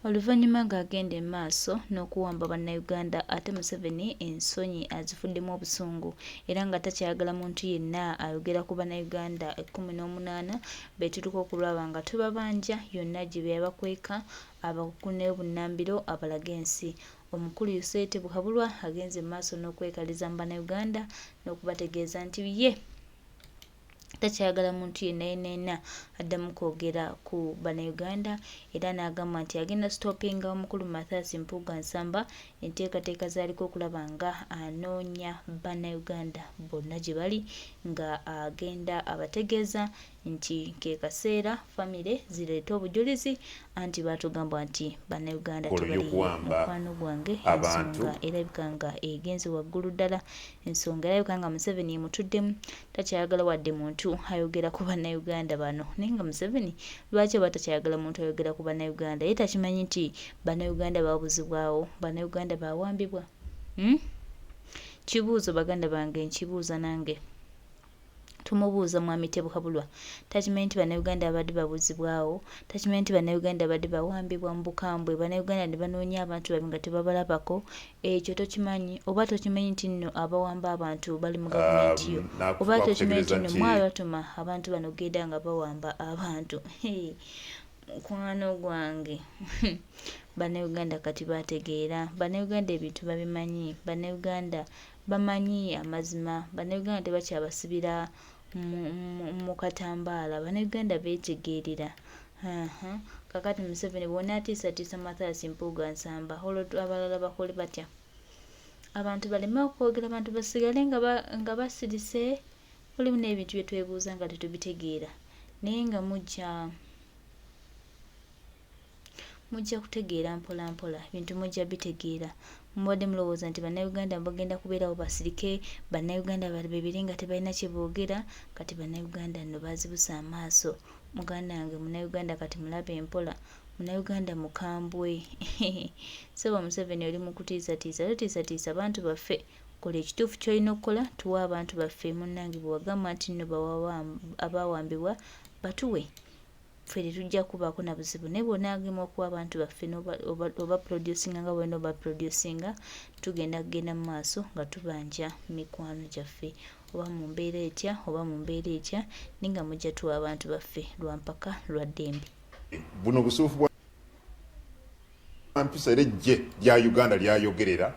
Oluvannyuma ng'agenda emaaso n'okuwamba bannayuganda ate Museveni ensonyi azifuddemu obusungu era nga takyayagala muntu yenna ayogera ku bannayuganda 18 beetutuka okulaba nga tubabanja yonna gye byabakweka abakugu n'obunnambiro abalaga ensi. Omukulu Yuseete Buhabulwa agenze emaaso n'okwekaliza mu bannayuganda n'okubategeeza nti ye takyayagala muntu yenna addamu kwogera ku bannayuganda era n'agamba nti agenda stoppinga omukulu Akaye Mpuga Nsamba enteekateeka z'aliko okulaba nga anoonya bannayuganda bonna gye bali nga agenda abategeeza nti ke kaseera famire zireeta obujulizi anti baatugamba nti bannayuganda tebali mukwano gwange ensonga erabika nga egenze waggulu ddala ensonga erabika nga Museveni emutuddemu takyayagala wadde muntu ayogera ku bannayuganda bano naye nga Museveni lwaki aba takyayagala muntu ayogera ku bannayuganda ye takimanyi nti bannayuganda babuzibwawo bannayuganda bawambibwa kibuuzo baganda bange nkibuuza nange tumubuuza mwami Buhabulwa takimanyi nti bannayuganda abadde babuzibwawo takimanyi nti bannayuganda abadde bawambibwa mu bukambwe bannayuganda ne banoonya abantu babi nga tebabalabako ekyo tokimanyi oba tokimanyi nti nno abawamba abantu bali mu gavumenti yo oba tokimanyi nti nno mwawe batuma abantu bano genda nga bawamba abantu mukwano gwange bannayuganda kati bategeera bannayuganda ebintu babimanyi bannayuganda bamanyi amazima bannayuganda tebakyabasibira mu katambaala bannayuganda beetegeerera kakati Museveni bwonna atiisatiisa Akaye Mpuga Nsamba olwo abalala bakole batya abantu baleme okwogera abantu basigale nga basirise olimu n'ebintu bye twebuuza nga tetubitegeera naye nga mujja kutegeera mpola mpola bintu mujja bitegeera mubadde mulowooza nti bannayuganda bagenda kubeerawo basirike bannayuganda babiri nga tebalina kye boogera kati bannayuganda nno bazibusa amaaso muganda wange munnayuganda kati mulabe empola munnayuganda mukambwe Sebo Museveni oli mu kutiisatiisa totiisatiisa bantu baffe kola ekituufu ky'olina okukola tuwe abantu baffe munnange bwe wagamba nti nno abawambibwa batuwe ffe tetujja kubaako na buzibu naye bw'onaagema okuwa abantu baffe oba producinga nga bwena oba producinga tugenda kugenda mu maaso nga tubanja mikwano gyaffe oba mu mbeera etya oba mu mbeera etya naye nga mujja tuwa abantu baffe lwa mpaka lwa ddembe. Buno busuufu bwa mpisa era eggye lya Uganda lyayogerera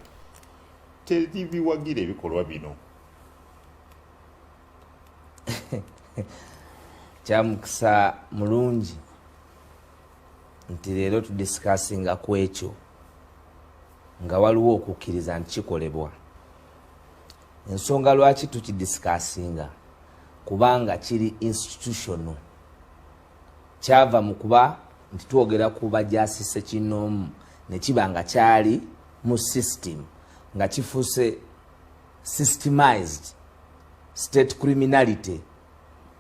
teribiwagira ebikolwa bino. Kyamukisa mulungi nti leero tudisikasinga ku ekyo nga waliwo okukkiriza nti kikolebwa. Ensonga lwaki tukidisikasinga kubanga kiri institutional kyava mu kuba nti twogera ku bajasise kinoomu ne kiba nga kyali mu system nga kifuuse systemized state criminality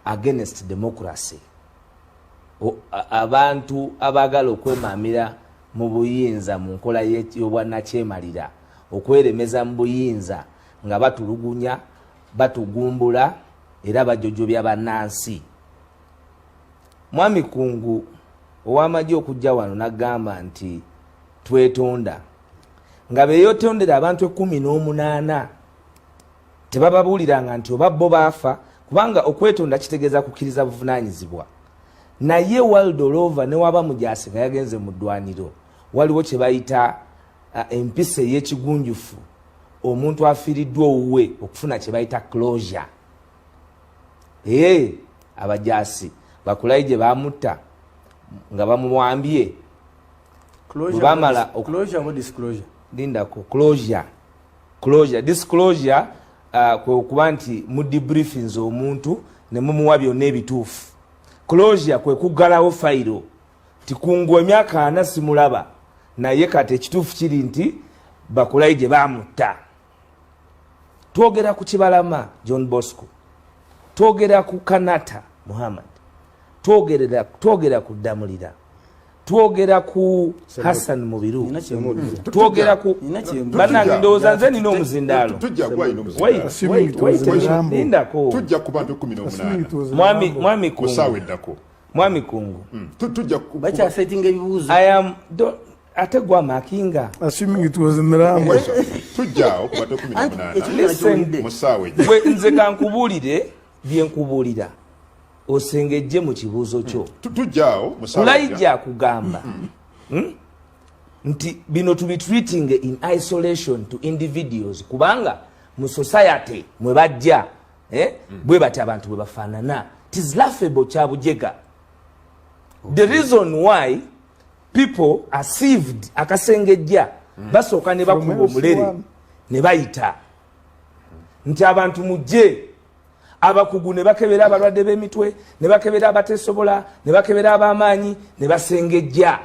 against democracy. Abantu abagala okwemamira mu buyinza mu nkola y'obwannakyemalira okweremeza mu buyinza nga batulugunya batugumbula era bajojobya bannansi. Mwami Kungu ow'amagye okujja wano n'agamba nti twetonda nga beeyotondera abantu 18 tebababuuliranga nti oba bo baafa kubanga okwetonda kitegeeza kukkiriza buvunaanyizibwa. Naye world all over ne waba mujasi nga yagenze mu ddwaniro waliwo kye bayita empisa ey'ekigunjufu omuntu afiiriddwa owuwe okufuna kye bayita closure. Abajasi bakulayi gye bamutta nga bamwambye bamala closure disclosure kwe okuba nti mu debriefings omuntu ne mumuwa byonna ebituufu. Closure kwe kuggalawo fayiro ti Kungu emyaka 4 simulaba naye kati ekituufu kiri nti bakulayi gye bamutta. Twogera ku Kibalama John Bosco, twogera ku Kanata Muhammad, twogera ku Damulira, twogera ku Hassan Mubiru, twogera ku banange ndowooza nze nina omuzindaalo. Lindako tujja ku bantu 18 Mwami Kungu tujja bakyasetinga ebibuuzo. ate gwa makinga assuming it was Mirambo tujjao ku bato 18 musaawe gwe nze kankubulire bye nkubulira osengejje mu kibuuzo kyo tujjao musaawe kulayija kugamba nti bino to be treating in isolation to individuals kubanga mu society mwe bajja bwe bati abantu bwe bafaanana it is laughable kyabujega. The reason why people are sieved akasengejja basooka ne bakuba omulere ne bayita nti abantu mujje abakugu ne bakebera abalwadde b'emitwe ne bakebera abateesobola ne bakebera ab'amaanyi ne basengejja.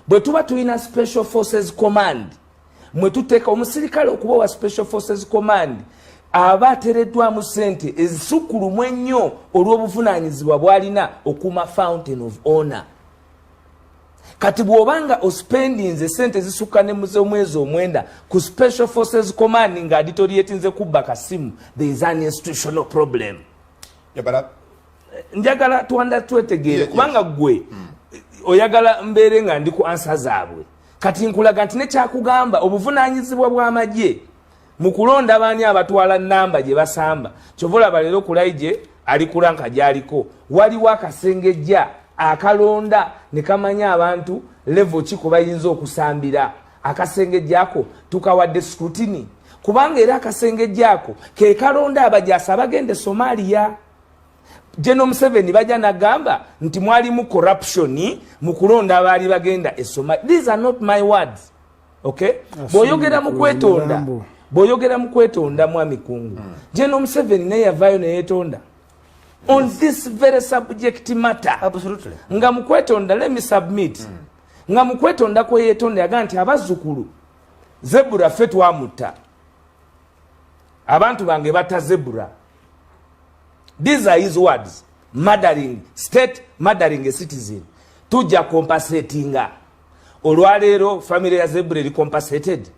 Bwe tuba tulina special forces command mwe tuteeka omusirikale okuba wa special forces command aba ateereddwamu ssente ezisukulumu ennyo olw'obuvunaanyizibwa bw'alina okuuma fountain of honor. Kati bw'obanga ospendinze ssente zisukka ne omwezi omwenda ku special forces command nga aditorietinze kubba kasimu, there is an institutional problem. Njagala twetegeere kubanga gwe oyagala mbeere nga ndi ku ansa zaabwe. Kati nkulaga nti nekyakugamba obuvunaanyizibwa bw'amagye mu kulonda abaani abatwala nnamba gye basamba kyovola balero kulaije ali kulanka gyaliko waliwo akasengejja akalonda ne kamanya abantu level ki kubayinza okusambira. Akasengejjako tukawadde scrutiny kubanga era akasengejjako ke kalonda abajasa bagende Somalia. General Museveni bajja nagamba nti mwalimu corruption mu kulonda abaali bagenda e Somalia. These are not my words. Okay? Boyogera mu kwetonda mwami kungu. General Museveni naye yavaayo ne yeetonda on this very subject matter. Absolutely. Nga mu kwetonda, let me submit. Nga mu kwetonda kwe yeetonda yaga nti abazzukulu zebura ffe twamutta. Abantu bange batta zebura. These are his words. Murdering, state murdering a citizen. Tujja compensatinga. Olwaleero family ya zebura eri compensated.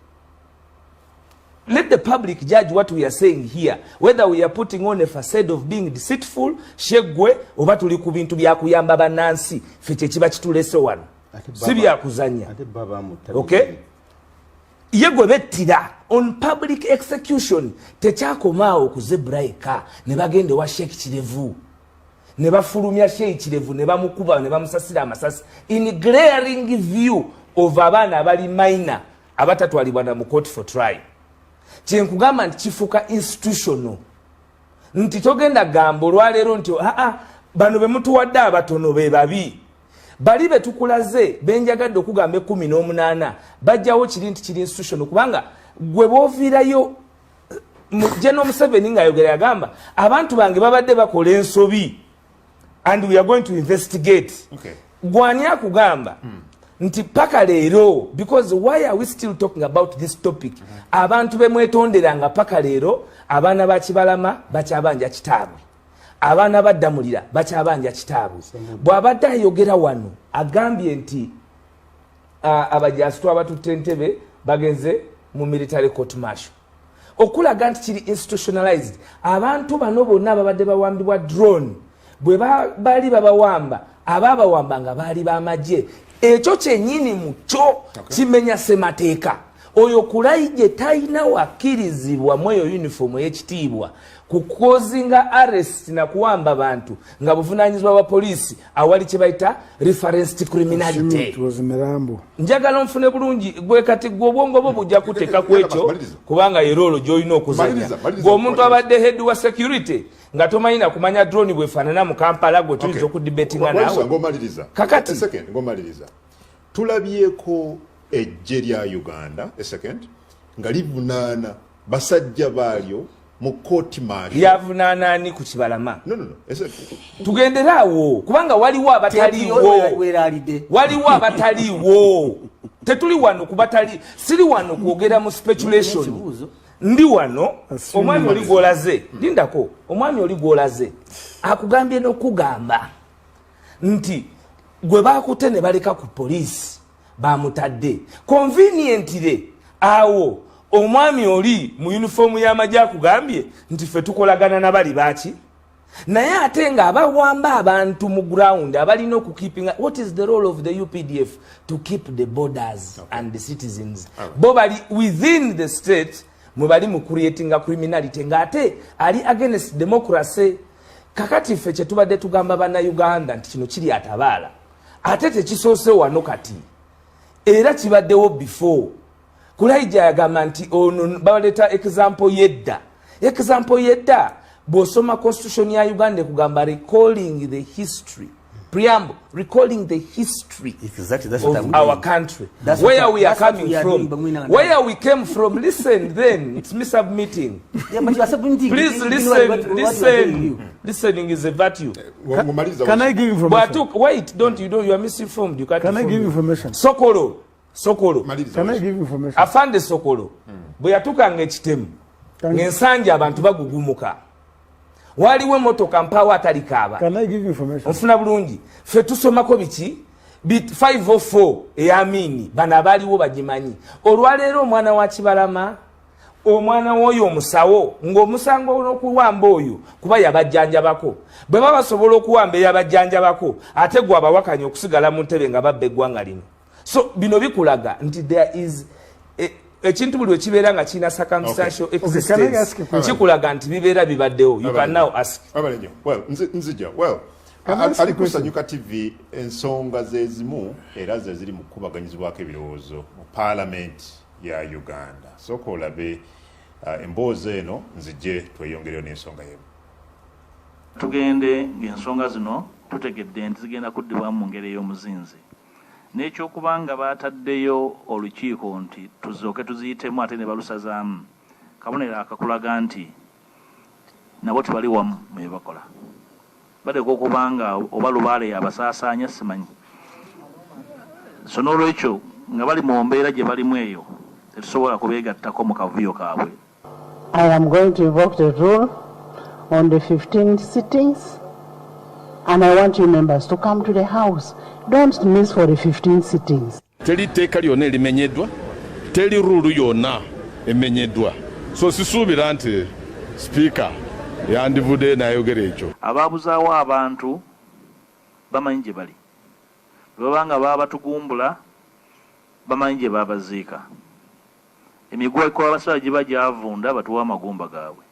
Let the public judge what we are saying here, whether we are putting on a facade of being deceitful, shegwe, oba tuli ku bintu bya kuyamba bannansi ffe kyekiba kitulese wano. Si bya kuzanya. Okay? Ye gwe bettira on public execution tekyakomaawo ku zebra eka ne bagende wa Sheikh Kirevu ne bafulumya Sheikh Kirevu ne bamukuba ne bamusasira amasasi in glaring view of abaana abali minor abatatwalibwa na mu court for trial. Kyenkugamba nti kifuka institutional nti togenda gamba olwaleero nti bano be mutuwadde abatono be babi bali be tukulaze benjagadde okugamba 18 bajjawo kiri nti kiri institutional kubanga gwe booviirayo General Museveni ng'ayogera yagamba abantu bange babadde bakola ensobi and we are going to investigate. Okay. Gwani akugamba nti paka leero, because why are we still talking about this topic? Abantu bemwetonderanga paka leero abaana bakibalama bakyabanja kitaabwe, abaana baddamulira bakyabanja kitaabwe. Bw'abadde ayogera wano agambye nti abajaasi twabatutte Entebbe bagenze mu military court martial okulaga nti kiri institutionalized. Abantu bano bonna ababadde bawambibwa drone bwe bali babawamba ababawamba nga baali b'amagye. Ekyo kyennyini mukyo kimenya ssemateeka. Oyo Kulaije talina wakkirizibwa mu eyo uniform y'ekitiibwa kukozinga arrest na kuwamba abantu nga buvunaanyizibwa bwa poliisi awali kye bayita referenced criminality. Njagala nfune bulungi gwe kati gwe obwongo bwo bujja kuteeka ku ekyo kubanga yerolo gy'olina okuzanya. Ng'omuntu abadde head wa security nga tomanyi kumanya drone bwefaanana mu Kampala gwe tuyinza okudibetinga naawe. Kakati ngomaliriza tulabyeko ejje lya Uganda nga livunaana basajja baalyo mu court martial. Yavunaana ani ku Kibalama? No. Tugenderaawo kubanga waliwo abataliwo. Tetuli wano kubatali, siri wano kwogera mu speculation. Ndi wano omwami oli gwolaze, lindako omwami oli gwolaze akugambye n'okugamba nti gwe baakute ne baleka ku poliisi bamutadde conveniently awo omwami oli mu uniform y'amagye akugambye nti ffe tukolagana na bali baaki naye ate nga abawamba abantu mu ground abalina okukeepinga. What is the role of the UPDF? To keep the borders and the citizens. Bo bali within the state mwe bali mu creating a criminality nga ate ali against democracy. Kakati ffe kye tubadde tugamba bannayuganda nti kino kiri atabaala ate tekisoose wano kati era kibaddewo before. Kulaija yagamba nti ono baleeta example yedda bw'osoma constitution ya Uganda kugamba recalling the history preamble, recalling the history of our country, where we are coming from, where we came from. Listen, then it's me submitting. Please listen. Listening is a virtue. Can I give information? Wait, you are misinformed. You can't. Can I give information? Sokolo. Can I give information? Afande Sokolo. Bwe yatukanga ekitemu ng'ensanja abantu bagugumuka. Waliwo motoka mpawa atalikaaba. Can I give information? Ofuna bulungi. Ffe tusomako biki? 504 eyamini bana baliwo bagimanyi. Olwaleero omwana wa Kibalama, omwana w'oyo omusawo, ng'omusango n'okuwamba oyo kuba yabajjanjabako. Bwe baba basobola okuwamba eyabajjanjabako, ate gwe abawakanya okusigala mu ntebe nga babba eggwanga lino. So bino bikulaga nti there is ekintu buli wekibeera nga kirina circumstantial existence kikulaga nti bibeera bibaddewo. You can now ask. Well, nzija. Well, ali kusanyuka TV ensonga zezimu era ze ziri mu kubaganyizibwako ebirowoozo mu Parliament ya Uganda. Sooka olabe emboozi eno nzije tweyongereyo n'ensonga yemu. Tugende ng'ensonga zino tutegedde nti zigenda kuddibwamu mu ngeri ey'omuzinzi. N'ekyokubanga baataddeyo olukiiko nti tuzooke tuziyitemu ate ne balusazaamu kabonero akakulaga nti nabo tebali wamu bwe bakola badeko okubanga oba lubaale yabasaasaanya simanyi. So n'olwekyo nga bali mu mbeera gye balimu eyo tetusobola kubeegattako mu kavuyo kaabwe. I am going to invoke the rule on the 15 sittings and I want you members to come to the house. Don't miss for the 15 sittings. Teli teka lyonna erimenyeddwa, teli rulu yonna emenyeddwa. So sisuubira nti speaker yandivudde n'ayogera ekyo. Ababuzaawo abantu bamanyi gye bali. Bwebanga baba batugumbula bamanyi gye babaziika. Emiguwa ekola abasala gye bagyavunda batuwa amagumba gaabwe.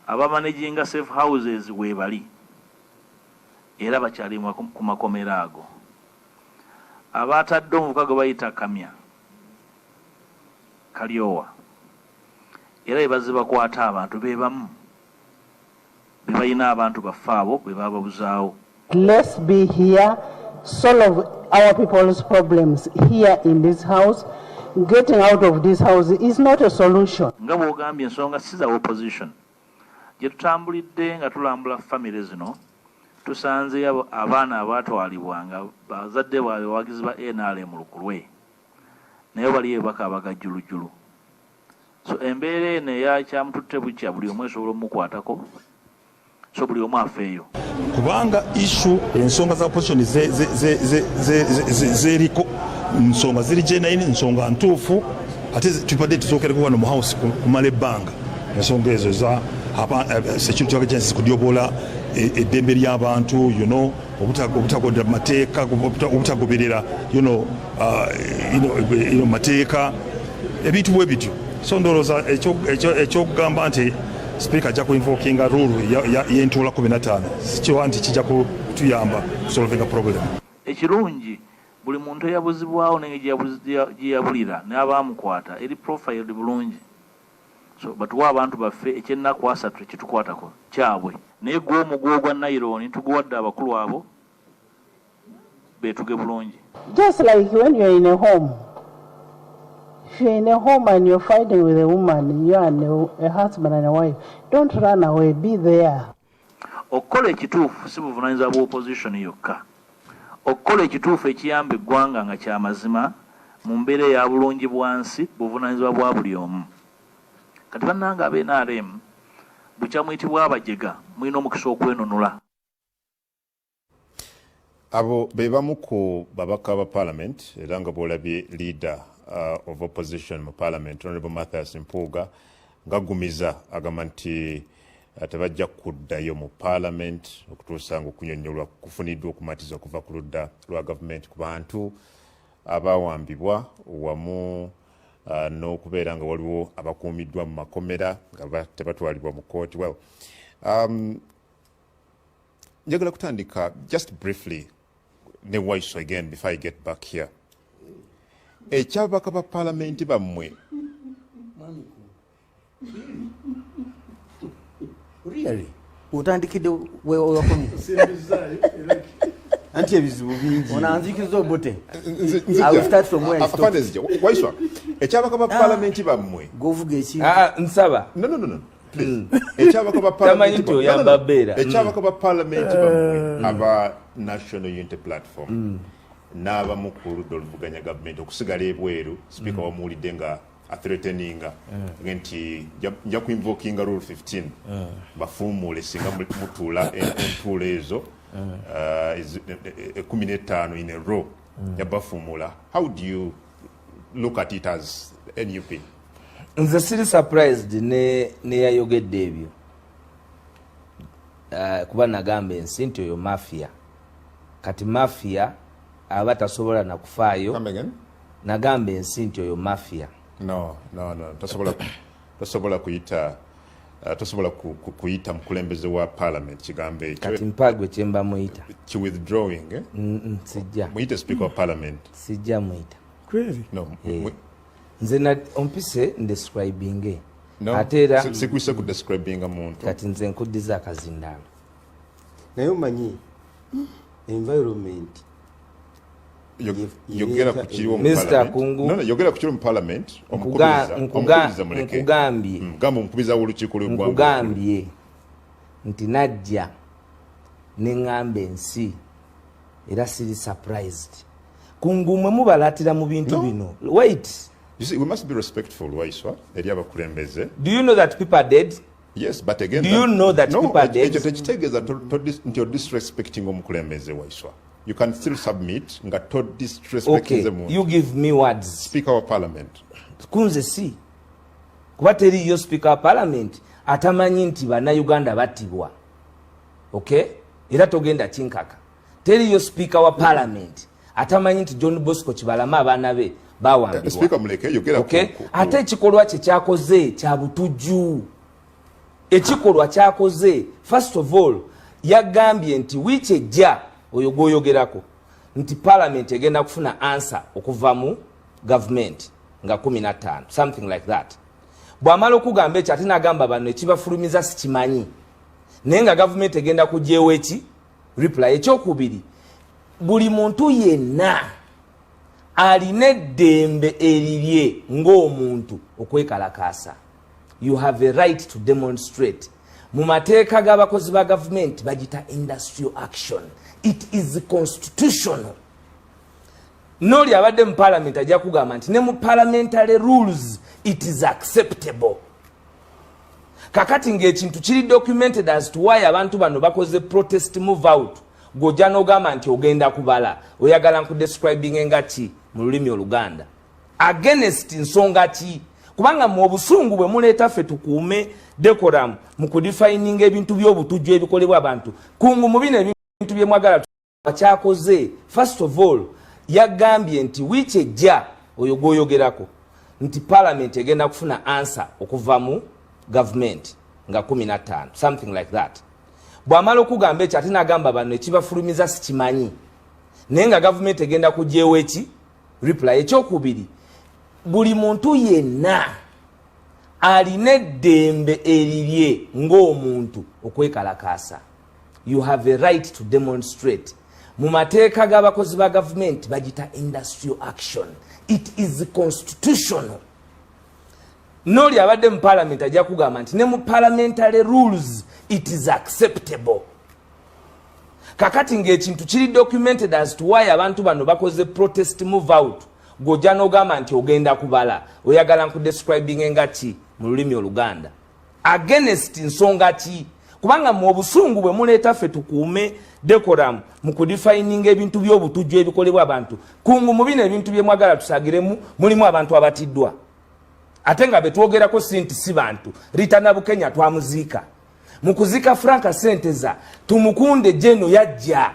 Abamanaginga safe houses we bali. Era bakyali ku makomera ago. Abatadde omuvuka gwe bayita kamya kalyowa era bazibakwata abantu bebamu bebalina abantu baffe abo bwe bababuzaawo. Let's be here, solve our people's problems here in this house. Getting out of this house is not a solution. Nga bw'ogambye ensonga si za opposition gye tutambulidde nga tulambula family zino tusanze abaana abaatwalibwanga bazadde baabwe bawagizi ba NRM lukulwe naye baliyo bakabaga jjulujjulu. So embeera eno eyakyamututte bukya buli omu esobola omukwatako so buli omu afeeyo kubanga issue ensonga za opposition zeriko nsonga ziri genuine nsonga ntuufu ate tubadde tusookereko wano mu house kumala ebbanga ensonga ezo za security agencies kudyobola eddembe ly'abantu obutagoberera mateeka obutagoberera mateeka ebintu bwe bityo. So ndowooza ekyokugamba nti speaker ajja kuinvokinga rule y'entuula 15 sikiwa nti kijja kutuyamba kusolvinga problem. Ekirungi buli muntu eyabuzibwawo nenge gyeyabulira n'abaamukwata eri profiled bulungi. So batuwa abantu baffe ekyennaku 3 kitukwatako kyabwe naye gwe omugwo gwa Nairobi tuguwadde abakulu abo betuge bulungi. Just like when you're in a home. If you're in a home and you're fighting with a woman, you and a husband and a wife, don't run away, be there. Okukola ekituufu si buvunaanyizibwa bwa opposition yokka. Okukola ekituufu ekiyamba eggwanga nga kya mazima mu mbeera eya bulungi bwansi buvunaanyizibwa bwa buli omu. Kati bannanga ab'NRM bukyamuyitibwa abajega mulina omukisa okwenunula. Abo be bamu ku babaka ba Parliament era nga bw'olabye leader of opposition mu Parliament Honorable Akaye Mpuga ng'aggumiza agamba nti tebajja kuddayo mu parliament okutuusa ng'okunnyonnyolwa kufuniddwa okumatiza okuva ku ludda lwa gavumenti ku bantu abawambibwa wamu n'okubeera nga waliwo abakuumiddwa mu makomera nga tebatwalibwa mu kooti. Well, njagala kutandika just briefly ne Waiso again before I get back here. Ekyabaka ba parliament bammwe really utandikide wewakomi anti ebizibu bingi onanzikiza obote I will start from where I stopped. Waiso ekyabaka ba parliament bammwe govuga ekintu nsaba no please ekyabaka ba parliament ekyabaka ba parliament bammwe aba National Unity Platform n'abamu ku ludda oluvuganya gavumenti okusigala ebweru speaker wamuwulidde nga athreateninga nti nja kuinvokinga rule 15 bafuumuule singa mutuula entuula ezo 15 in a row yabafuumuula. How do you look at it as NUP? Nze siri surprised ne yayogedde ebyo kuba nagamba ensi nti oyo mafia kati mafia aba tasobola na kufaayo. Nagamba ensi nti oyo mafia. No tasobola kuyita mukulembeze wa parliament kigambo ekyo. Kati mpagwe kyemba muyita ki withdrawing sijja muyita speaker of parliament sijja muyita crazy no nze na ompise ndescribing no atera sikwise ku describing omuntu kati nze nkuddiza akazindaalo naye omanyi environment yogera ku kiri mu Mr. Kungu yogera ku kiri mu parliament omukubiriza muleke nkugambye gamba omukubiriza w'olukiiko lw'eggwanga nkugambye nti najja ne ŋŋamba ensi era siri surprised Kungu mwe mubalatira mu bintu bino. Wait, you see, we must be respectful. Waiswa eri abakulembeze. Do you know that people are dead? Yes, but again, do you know that people are dead? You're disrespecting omukulembeze Waiswa. You can still submit nga to disrespecting them. Okay, you give me words. Speaker of Parliament. Kunze si. Kuba teri yo Speaker of Parliament atamanyi nti bana Uganda battibwa. Okay? Era togenda kinkaka. Teri yo Speaker wa Parliament atamanyi nti John Bosco Kibalama abaana be bawambibwa. Speaker muleke yogera okay? Ate ekikolwa kye kyakoze kya butujju. Ekikolwa kyakoze first of all yagambye nti wiiki ejja oyo gwoyogerako nti Parliament egenda kufuna answer okuva mu government nga 15 something like that. Bwamala okugamba ekyo ate n'agamba bano ekibafulumiza sikimanyi naye nga government egenda kugyewo eki reply. Ekyokubiri, buli muntu yenna alina eddembe erirye ng'omuntu okwekalakaasa. You have a right to demonstrate. Mu mateeka g'abakozi ba government bagita industrial action. It is constitutional. Noli abadde mu parliament ajja kugamba nti ne mu parliamentary rules it is acceptable. Kakati ng'ekintu kiri documented as to why abantu bano bakoze protest move out. Gojja n'ogamba nti ogenda kubala oyagala nkudescribing nga ki mu lulimi Oluganda against nsonga ki, kubanga mu obusungu bwe muleeta ffe tukuume decorum mu kudefining ebintu by'obutujju ebikolebwa abantu. Kungu mu bino ebintu bye mwagala kyakoze first of all yagambye nti wiiki ejja oyo gwoyogerako nti Parliament egenda kufuna answer okuva mu government nga 15 something like that. Bwamala okugamba ekyo ate n'agamba bano ekibafulumiza sikimanyi naye nga government egenda kugyewo eki reply. Ekyokubiri, buli muntu yenna alina eddembe erirye ng'omuntu okwekalakaasa. You have a right to demonstrate. Mu mateeka g'abakozi ba government bagita industrial action. It is constitutional. Noli abadde mu parliament ajja kugamba nti ne mu parliamentary rules it is acceptable. Kakati ng'ekintu kiri documented as to why abantu bano bakoze protest move out. Gojja n'ogamba nti ogenda kubala oyagala nkudescribing nga ki mu lulimi Oluganda against nsonga ki, kubanga mu obusungu bwe muleeta ffe tukuume decorum mu kudefining ebintu by'obutujju ebikolebwa abantu. Kungu mu bino ebintu bye mwagala tusagiremu mulimu abantu abatiddwa ate nga betwogerako si nti si bantu. Rita Nabukenya twamuziika. mukuzika Franka Senteza tumukunde jeno yajja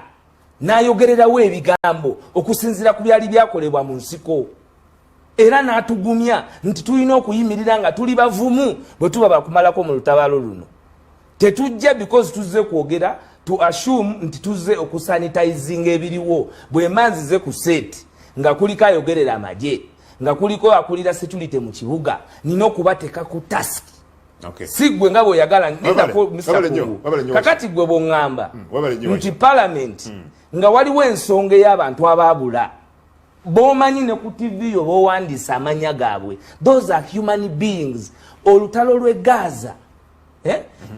nayogererawo ebigambo okusinzira ku byali byakolebwa mu nsiko era n'atugumya nti tulina okuyimirira nga tuli bavumu bwe tuba bakumalako mu lutabalo luno. Tetujja because tuzze kwogera to assume nti tuzze okusanitizing ebiriwo bwe manzize ku set nga kuliko ayogerera amagye nga kuliko akulira security mu kibuga nina okubateeka ku task. Okay. Sigwe nga bw'oyagala kakati gwe bw'oŋŋamba nti parliament nga waliwo ensonga ey'abantu abaabula b'omanyi ne ku TV yo b'owandiisa amanya gaabwe. Those are human beings. Olutalo lw'e Gaza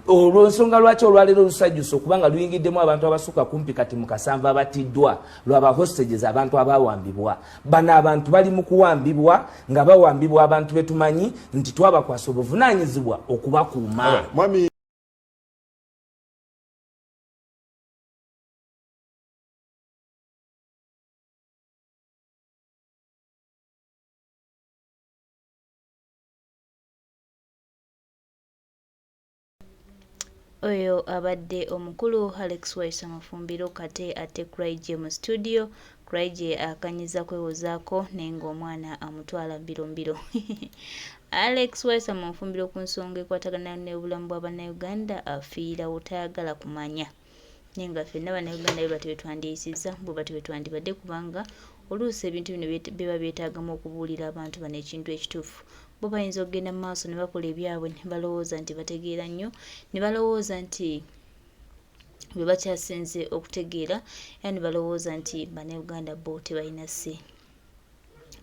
olw'ensonga lwaki olwaleero olusajjusa okubanga luyingiddemu abantu abasuka kumpi kati mu 7 abatiddwa lwaba hostages abantu abawambibwa. Bano abantu bali mu kuwambibwa nga bawambibwa abantu betumanyi nti twabakwasa obuvunaanyizibwa okubakuuma. Oyo abadde omukulu Alex Waisa Mafumbiro kate ate Craig mu studio. Craig akanyiza kwewozaako nenga omwana amutwala mbirombiro. Alex Waisa Mafumbiro ku nsonga ekwatagana n'obulamu bw'Abannayuganda afiira otayagala kumanya. Nenga ffenna Bannayuganda be bati betwandiyisiza bwe bati betwandibadde kubanga oluusi ebintu bino biba byetaagamu okubuulira abantu bano ekintu ekituufu. Bo bayinza okugenda mu maaso ne bakola ebyabwe ne balowooza nti bategeera nnyo ne balowooza nti bwe bakyasinze okutegeera era ne balowooza nti Bannayuganda bo tebalina sse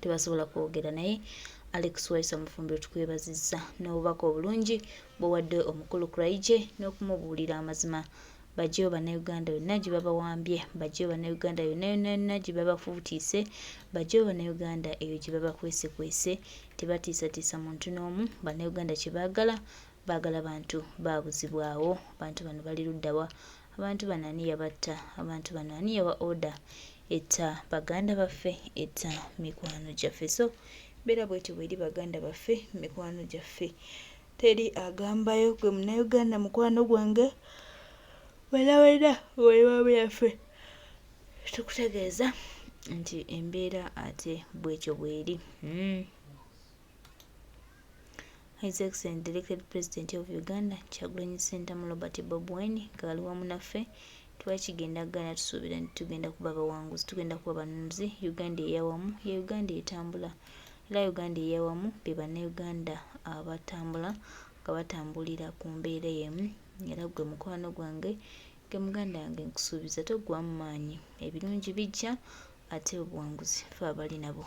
tebasobola kwogera naye. Alex Waisa Mafumbiro tukwebazizza n'obubaka obulungi bw'owadde omukulu Craig n'okumubuulira amazima. Bajjeyo Bannayuganda yonna gye babawambye, bajjeyo Bannayuganda yonna gye babafuutiise, bajjeyo Bannayuganda eyo gye babakwesekwese, tebatiisatiisa muntu n'omu. Bannayuganda kye baagala bantu baabuzibwawo. Abantu bano bali luddawa? Abantu bano ani yabatta? Abantu bano ani yawa order etta baganda baffe, etta mikwano gyaffe? So beera bwetyo bweri baganda baffe, mikwano gyaffe. Teri agambayo gwe Munnayuganda mukwano gwange wena wewawe yaffe. Tukutegeeza nti embeera ate bwekyo bweri. His Excellency the elected President of Uganda Kyagulanyi Ssentamu Robert Bob Wine kali wamu naffe twakigendagana tusuubira nti tugenda kuba bawanguzi, tugenda kuba banunuzi. Uganda eyawamu ye Uganda etambula era Uganda eyawamu be Bannayuganda abatambula nga batambulira ku mbeera y'emu. Era gwe mukwano gwange ge muganda yange nkusuubiza toggwamu maanyi, ebirungi bijja ate obuwanguzi fe abali nabo.